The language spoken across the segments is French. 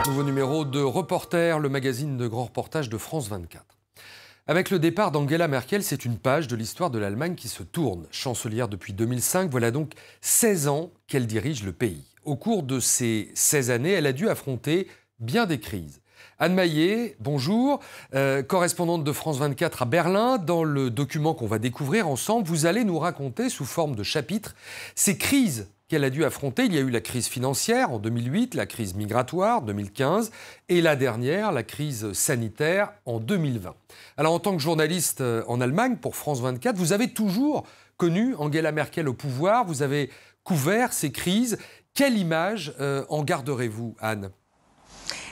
Nouveau numéro de Reporter, le magazine de grands reportages de France 24. Avec le départ d'Angela Merkel, c'est une page de l'histoire de l'Allemagne qui se tourne. Chancelière depuis 2005, voilà donc 16 ans qu'elle dirige le pays. Au cours de ces 16 années, elle a dû affronter bien des crises. Anne Maillet, bonjour, correspondante de France 24 à Berlin. Dans le document qu'on va découvrir ensemble, vous allez nous raconter sous forme de chapitre ces crises qu'elle a dû affronter. Il y a eu la crise financière en 2008, la crise migratoire en 2015 et la dernière, la crise sanitaire en 2020. Alors en tant que journaliste en Allemagne pour France 24, vous avez toujours connu Angela Merkel au pouvoir, vous avez couvert ces crises. Quelle image en garderez-vous, Anne ?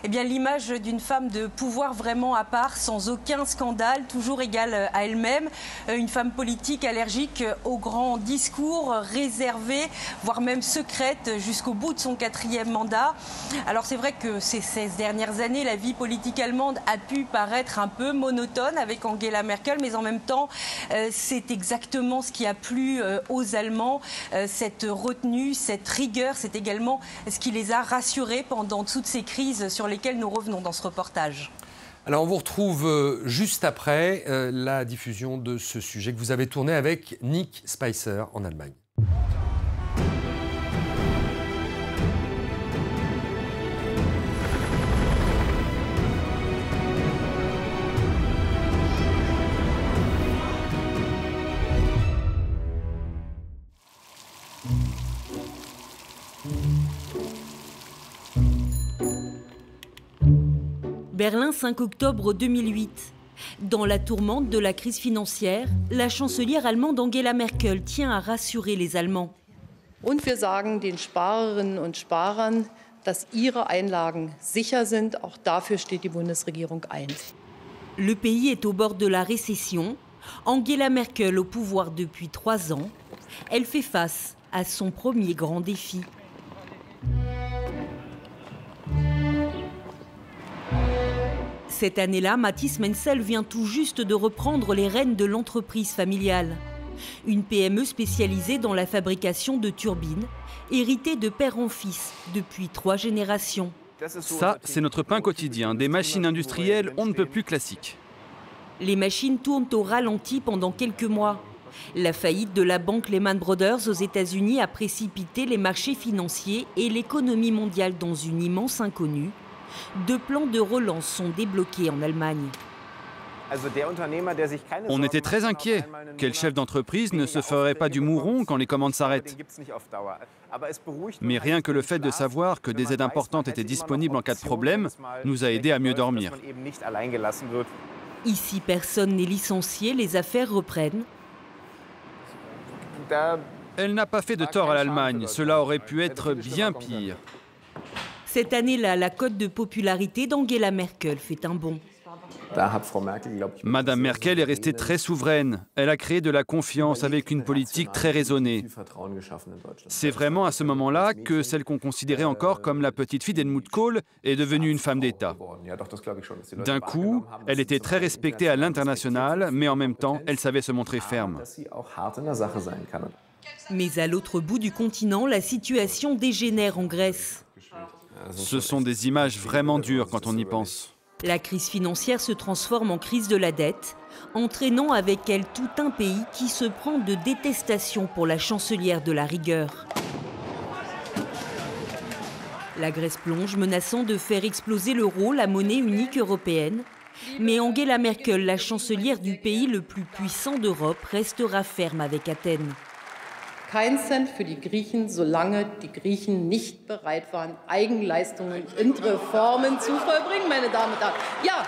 Eh bien, l'image d'une femme de pouvoir vraiment à part, sans aucun scandale, toujours égale à elle-même. Une femme politique allergique aux grands discours, réservée, voire même secrète, jusqu'au bout de son 4e mandat. Alors c'est vrai que ces 16 dernières années, la vie politique allemande a pu paraître un peu monotone avec Angela Merkel, mais en même temps, c'est exactement ce qui a plu aux Allemands, cette retenue, cette rigueur, c'est également ce qui les a rassurés pendant toutes ces crises sur lesquelles nous revenons dans ce reportage. Alors on vous retrouve juste après la diffusion de ce sujet que vous avez tourné avec Nick Spicer en Allemagne. Berlin, 5 octobre 2008. Dans la tourmente de la crise financière, la chancelière allemande Angela Merkel tient à rassurer les Allemands. Und wir sagen den Sparerinnen und Sparern, dass ihre Einlagen sicher sind. Auch dafür steht die Bundesregierung ein. Le pays est au bord de la récession. Angela Merkel au pouvoir depuis 3 ans. Elle fait face à son premier grand défi. Cette année-là, Mathis Menzel vient tout juste de reprendre les rênes de l'entreprise familiale. Une PME spécialisée dans la fabrication de turbines, héritée de père en fils depuis 3 générations. Ça, c'est notre pain quotidien, des machines industrielles on ne peut plus classiques. Les machines tournent au ralenti pendant quelques mois. La faillite de la banque Lehman Brothers aux États-Unis a précipité les marchés financiers et l'économie mondiale dans une immense inconnue. 2 plans de relance sont débloqués en Allemagne. On était très inquiets. Quel chef d'entreprise ne se ferait pas du mouron quand les commandes s'arrêtent? Mais rien que le fait de savoir que des aides importantes étaient disponibles en cas de problème nous a aidés à mieux dormir. Ici, personne n'est licencié, les affaires reprennent. Elle n'a pas fait de tort à l'Allemagne, cela aurait pu être bien pire. Cette année-là, la cote de popularité d'Angela Merkel fait un bond. Madame Merkel est restée très souveraine. Elle a créé de la confiance avec une politique très raisonnée. C'est vraiment à ce moment-là que celle qu'on considérait encore comme la petite fille d'Helmut Kohl est devenue une femme d'État. D'un coup, elle était très respectée à l'international, mais en même temps, elle savait se montrer ferme. Mais à l'autre bout du continent, la situation dégénère en Grèce. Ce sont des images vraiment dures quand on y pense. La crise financière se transforme en crise de la dette, entraînant avec elle tout un pays qui se prend de détestation pour la chancelière de la rigueur. La Grèce plonge, menaçant de faire exploser l'euro, la monnaie unique européenne. Mais Angela Merkel, la chancelière du pays le plus puissant d'Europe, restera ferme avec Athènes. Kein Cent für die Griechen, solange die Griechen nicht bereit waren, Eigenleistungen und Reformen zu vollbringen, meine Damen und Herren. Ja!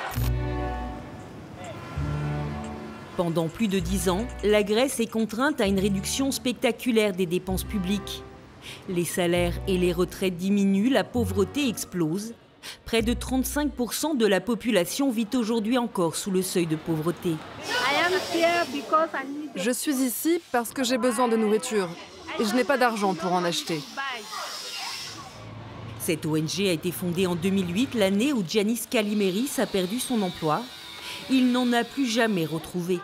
Pendant plus de 10 ans, la Grèce est contrainte à une réduction spectaculaire des dépenses publiques. Les salaires et les retraites diminuent, la pauvreté explose. Près de 35% de la population vit aujourd'hui encore sous le seuil de pauvreté. Je suis ici parce que j'ai besoin de nourriture et je n'ai pas d'argent pour en acheter. Cette ONG a été fondée en 2008, l'année où Giannis Kalimeris a perdu son emploi. Il n'en a plus jamais retrouvé.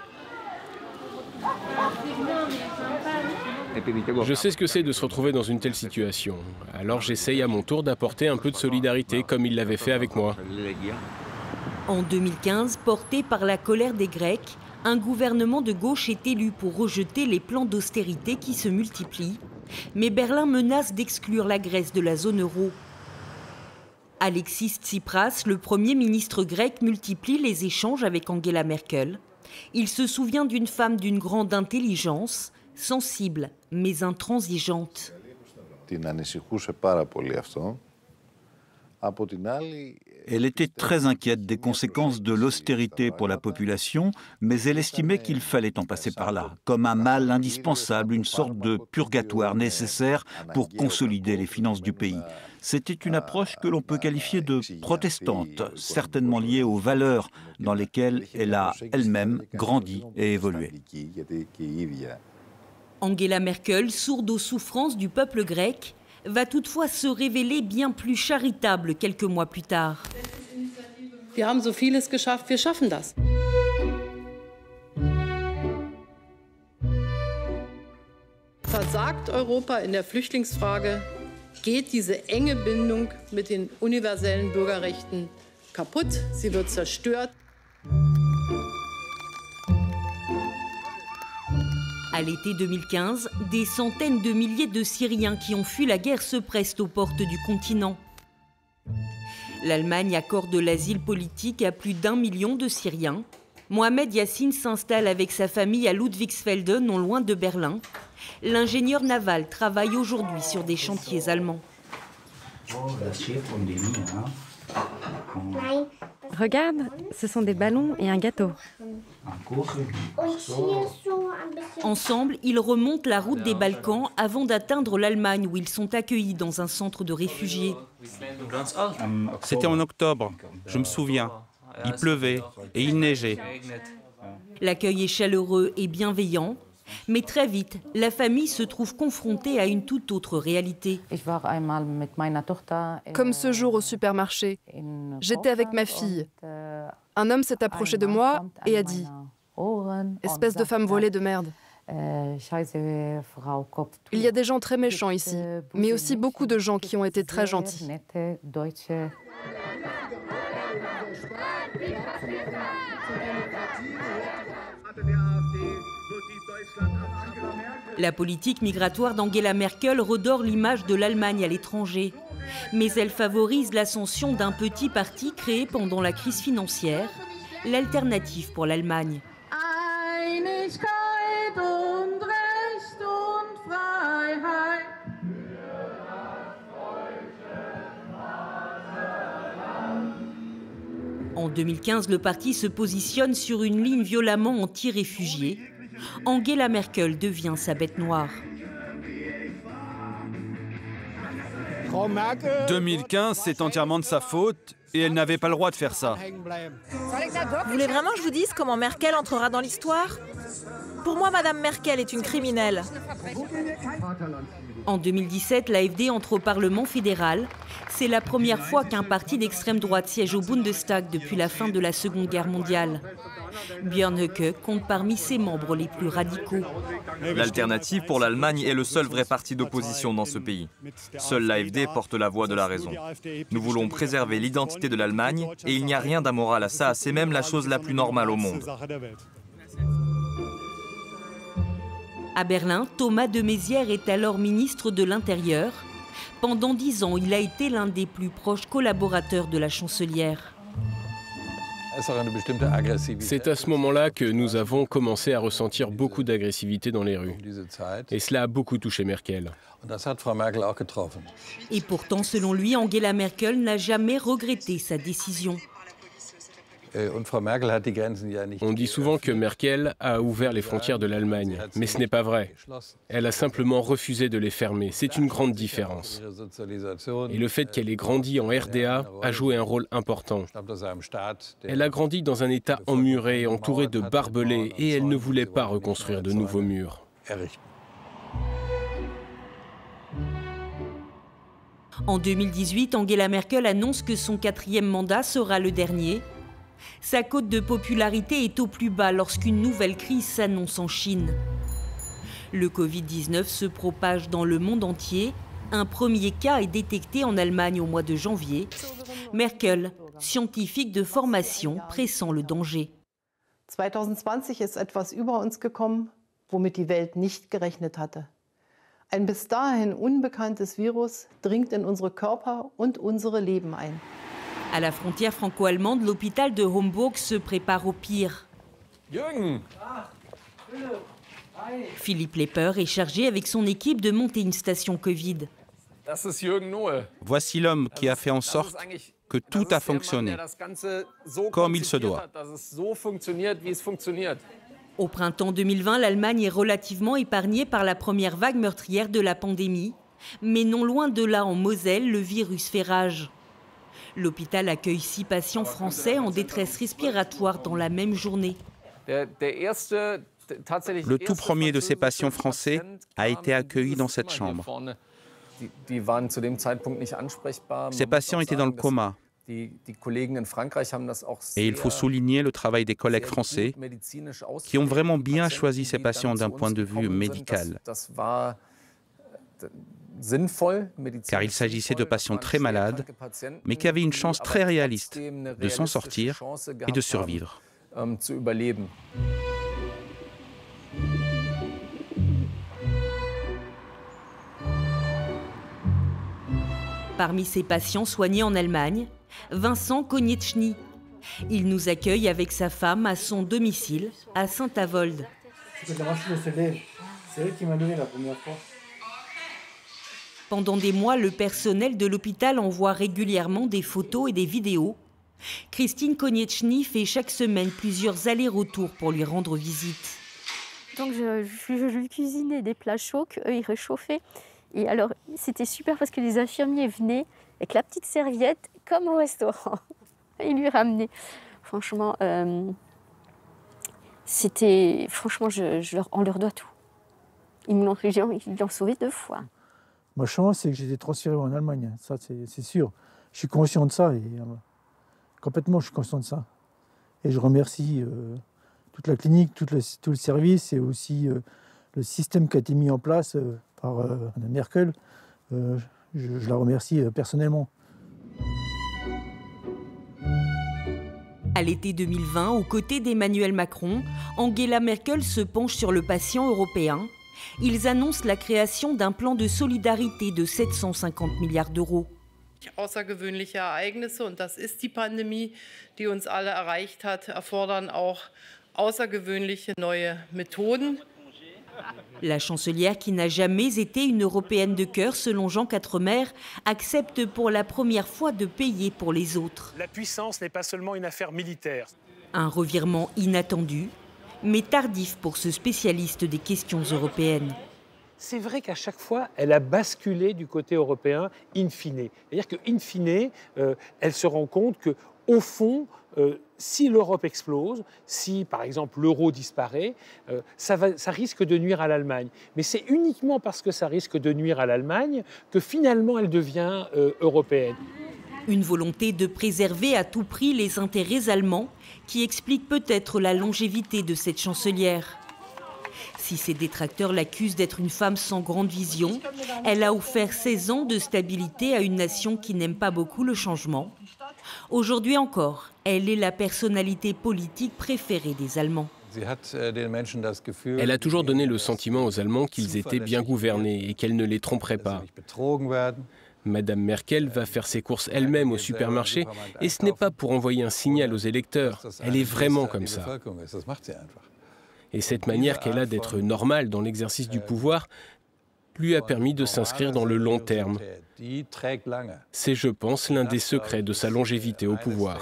Je sais ce que c'est de se retrouver dans une telle situation. Alors j'essaye à mon tour d'apporter un peu de solidarité comme il l'avait fait avec moi. En 2015, porté par la colère des Grecs, un gouvernement de gauche est élu pour rejeter les plans d'austérité qui se multiplient. Mais Berlin menace d'exclure la Grèce de la zone euro. Alexis Tsipras, le Premier ministre grec, multiplie les échanges avec Angela Merkel. Il se souvient d'une femme d'une grande intelligence, sensible mais intransigeante. Elle était très inquiète des conséquences de l'austérité pour la population, mais elle estimait qu'il fallait en passer par là, comme un mal indispensable, une sorte de purgatoire nécessaire pour consolider les finances du pays. C'était une approche que l'on peut qualifier de protestante, certainement liée aux valeurs dans lesquelles elle a elle-même grandi et évolué. Angela Merkel, sourde aux souffrances du peuple grec, va toutefois se révéler bien plus charitable quelques mois plus tard. Wir haben so vieles geschafft, wir schaffen das. Versagt Europa in der Flüchtlingsfrage, geht diese enge Bindung mit den universellen Bürgerrechten kaputt, sie wird zerstört. À l'été 2015, des centaines de milliers de Syriens qui ont fui la guerre se pressent aux portes du continent. L'Allemagne accorde l'asile politique à plus d'1 million de Syriens. Mohamed Yassine s'installe avec sa famille à Ludwigsfelde, non loin de Berlin. L'ingénieur naval travaille aujourd'hui sur des chantiers allemands. Regarde, ce sont des ballons et un gâteau. Ensemble, ils remontent la route des Balkans avant d'atteindre l'Allemagne où ils sont accueillis dans un centre de réfugiés. C'était en octobre, je me souviens. Il pleuvait et il neigeait. L'accueil est chaleureux et bienveillant, mais très vite, la famille se trouve confrontée à une toute autre réalité. Comme ce jour au supermarché, j'étais avec ma fille. Un homme s'est approché de moi et a dit « Espèce de femme voilée de merde ». Il y a des gens très méchants ici, mais aussi beaucoup de gens qui ont été très gentils. La politique migratoire d'Angela Merkel redore l'image de l'Allemagne à l'étranger. Mais elle favorise l'ascension d'un petit parti créé pendant la crise financière, l'Alternative pour l'Allemagne. En 2015, le parti se positionne sur une ligne violemment anti-réfugiés. Angela Merkel devient sa bête noire. 2015, c'est entièrement de sa faute et elle n'avait pas le droit de faire ça. Vous voulez vraiment que je vous dise comment Merkel entrera dans l'histoire ? Pour moi, Madame Merkel est une criminelle. En 2017, l'AfD entre au Parlement fédéral. C'est la première fois qu'un parti d'extrême droite siège au Bundestag depuis la fin de la Seconde Guerre mondiale. Björn Höcke compte parmi ses membres les plus radicaux. L'Alternative pour l'Allemagne est le seul vrai parti d'opposition dans ce pays. Seule l'AfD porte la voix de la raison. Nous voulons préserver l'identité de l'Allemagne et il n'y a rien d'amoral à ça, c'est même la chose la plus normale au monde. À Berlin, Thomas de Maizière est alors ministre de l'Intérieur. Pendant 10 ans, il a été l'un des plus proches collaborateurs de la chancelière. C'est à ce moment-là que nous avons commencé à ressentir beaucoup d'agressivité dans les rues. Et cela a beaucoup touché Merkel. Et pourtant, selon lui, Angela Merkel n'a jamais regretté sa décision. On dit souvent que Merkel a ouvert les frontières de l'Allemagne, mais ce n'est pas vrai. Elle a simplement refusé de les fermer. C'est une grande différence. Et le fait qu'elle ait grandi en RDA a joué un rôle important. Elle a grandi dans un État emmuré, entouré de barbelés, et elle ne voulait pas reconstruire de nouveaux murs. En 2018, Angela Merkel annonce que son 4e mandat sera le dernier. Sa cote de popularité est au plus bas lorsqu'une nouvelle crise s'annonce en Chine. Le Covid-19 se propage dans le monde entier. Un premier cas est détecté en Allemagne au mois de janvier. Merkel, scientifique de formation, pressent le danger. 2020 ist etwas über uns gekommen, womit die Welt nicht gerechnet hatte. Ein bis dahin unbekanntes Virus dringt in unsere Körper und unsere Leben ein. À la frontière franco-allemande, l'hôpital de Homburg se prépare au pire. Jürgen. Philippe Lepper est chargé avec son équipe de monter une station Covid. Voici l'homme qui a fait en sorte que tout a fonctionné comme il se doit. Au printemps 2020, l'Allemagne est relativement épargnée par la première vague meurtrière de la pandémie. Mais non loin de là, en Moselle, le virus fait rage. L'hôpital accueille 6 patients français en détresse respiratoire dans la même journée. Le tout premier de ces patients français a été accueilli dans cette chambre. Ces patients étaient dans le coma. Et il faut souligner le travail des collègues français qui ont vraiment bien choisi ces patients d'un point de vue médical. Car il s'agissait de patients très malades, mais qui avaient une chance très réaliste de s'en sortir et de survivre. Parmi ces patients soignés en Allemagne, Vincent Konieczny. Il nous accueille avec sa femme à son domicile à Saint-Avold. Pendant des mois, le personnel de l'hôpital envoie régulièrement des photos et des vidéos. Christine Konieczny fait chaque semaine plusieurs allers-retours pour lui rendre visite. Donc je lui cuisinais des plats chauds qu'eux ils réchauffaient. Et alors c'était super parce que les infirmiers venaient avec la petite serviette comme au restaurant. Ils lui ramenaient. Franchement, on leur doit tout. Ils l'ont sauvé 2 fois. Ma chance, c'est que j'ai été transféré en Allemagne, ça c'est sûr. Je suis conscient de ça, et complètement je suis conscient de ça. Et je remercie toute la clinique, tout le service et aussi le système qui a été mis en place par Mme Merkel. Je la remercie personnellement. À l'été 2020, aux côtés d'Emmanuel Macron, Angela Merkel se penche sur le patient européen. Ils annoncent la création d'un plan de solidarité de 750 milliards d'euros. Außergewöhnliche Ereignisse, und das ist die Pandemie, die uns alle erreicht hat, erfordern auch außergewöhnliche neue Methoden. La chancelière, qui n'a jamais été une européenne de cœur, selon Jean Quatremer, accepte pour la première fois de payer pour les autres. La puissance n'est pas seulement une affaire militaire. Un revirement inattendu, mais tardif pour ce spécialiste des questions européennes. C'est vrai qu'à chaque fois, elle a basculé du côté européen in fine. C'est-à-dire qu'in fine, elle se rend compte qu'au fond, si l'Europe explose, si par exemple l'euro disparaît, ça risque de nuire à l'Allemagne. Mais c'est uniquement parce que ça risque de nuire à l'Allemagne que finalement elle devient européenne. Une volonté de préserver à tout prix les intérêts allemands qui explique peut-être la longévité de cette chancelière. Si ses détracteurs l'accusent d'être une femme sans grande vision, elle a offert 16 ans de stabilité à une nation qui n'aime pas beaucoup le changement. Aujourd'hui encore, elle est la personnalité politique préférée des Allemands. Elle a toujours donné le sentiment aux Allemands qu'ils étaient bien gouvernés et qu'elle ne les tromperait pas. Madame Merkel va faire ses courses elle-même au supermarché et ce n'est pas pour envoyer un signal aux électeurs. Elle est vraiment comme ça. Et cette manière qu'elle a d'être normale dans l'exercice du pouvoir lui a permis de s'inscrire dans le long terme. C'est, je pense, l'un des secrets de sa longévité au pouvoir.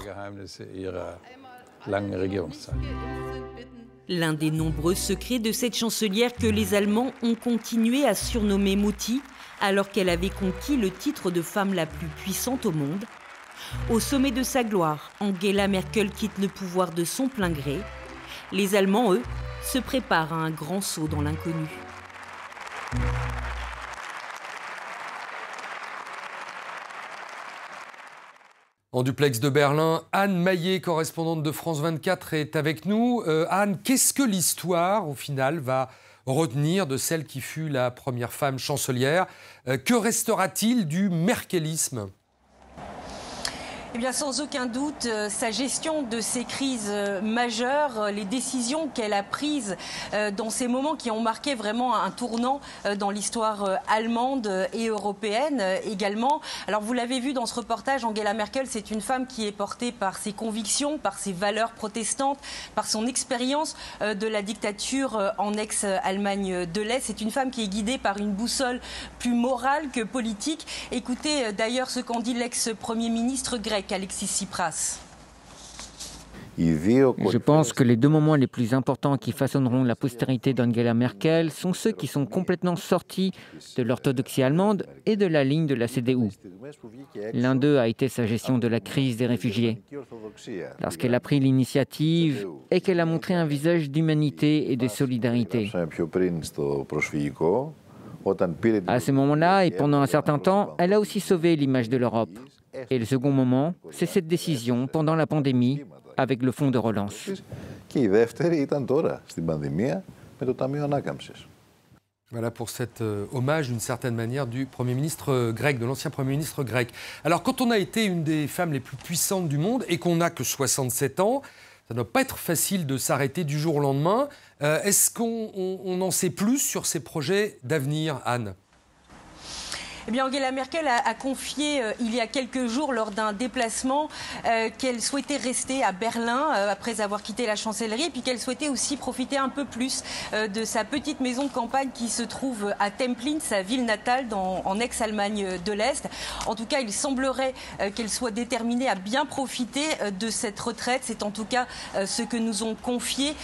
L'un des nombreux secrets de cette chancelière que les Allemands ont continué à surnommer Mutti, alors qu'elle avait conquis le titre de femme la plus puissante au monde. Au sommet de sa gloire, Angela Merkel quitte le pouvoir de son plein gré. Les Allemands, eux, se préparent à un grand saut dans l'inconnu. En duplex de Berlin, Anne Maillet, correspondante de France 24, est avec nous. Anne, qu'est-ce que l'histoire, au final, va retenir de celle qui fut la première femme chancelière? Que restera-t-il du merkelisme? Eh bien, sans aucun doute, sa gestion de ces crises majeures, les décisions qu'elle a prises dans ces moments qui ont marqué vraiment un tournant dans l'histoire allemande et européenne également. Alors, vous l'avez vu dans ce reportage, Angela Merkel, c'est une femme qui est portée par ses convictions, par ses valeurs protestantes, par son expérience de la dictature en ex-Allemagne de l'Est. C'est une femme qui est guidée par une boussole plus morale que politique. Écoutez d'ailleurs ce qu'en dit l'ex-premier ministre grec, Alexis Tsipras. Je pense que les deux moments les plus importants qui façonneront la postérité d'Angela Merkel sont ceux qui sont complètement sortis de l'orthodoxie allemande et de la ligne de la CDU. L'un d'eux a été sa gestion de la crise des réfugiés. Lorsqu'elle a pris l'initiative et qu'elle a montré un visage d'humanité et de solidarité. À ce moment-là, et pendant un certain temps, elle a aussi sauvé l'image de l'Europe. Et le second moment, c'est cette décision pendant la pandémie avec le fonds de relance. Voilà pour cet hommage d'une certaine manière du Premier ministre grec, de l'ancien Premier ministre grec. Alors quand on a été une des femmes les plus puissantes du monde et qu'on n'a que 67 ans, ça ne doit pas être facile de s'arrêter du jour au lendemain. Est-ce qu'on en sait plus sur ses projets d'avenir, Anne ? Eh bien, Angela Merkel a confié il y a quelques jours lors d'un déplacement qu'elle souhaitait rester à Berlin après avoir quitté la chancellerie et puis qu'elle souhaitait aussi profiter un peu plus de sa petite maison de campagne qui se trouve à Templin, sa ville natale en ex-Allemagne de l'Est. En tout cas, il semblerait qu'elle soit déterminée à bien profiter de cette retraite. C'est en tout cas ce que nous ont confié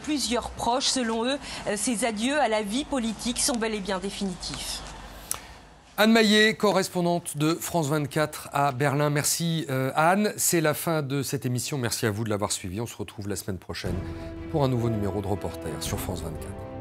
plusieurs proches. Selon eux, ces adieux à la vie politique sont bel et bien définitifs. Anne Maillet, correspondante de France 24 à Berlin. Merci Anne. C'est la fin de cette émission. Merci à vous de l'avoir suivi. On se retrouve la semaine prochaine pour un nouveau numéro de Reporter sur France 24.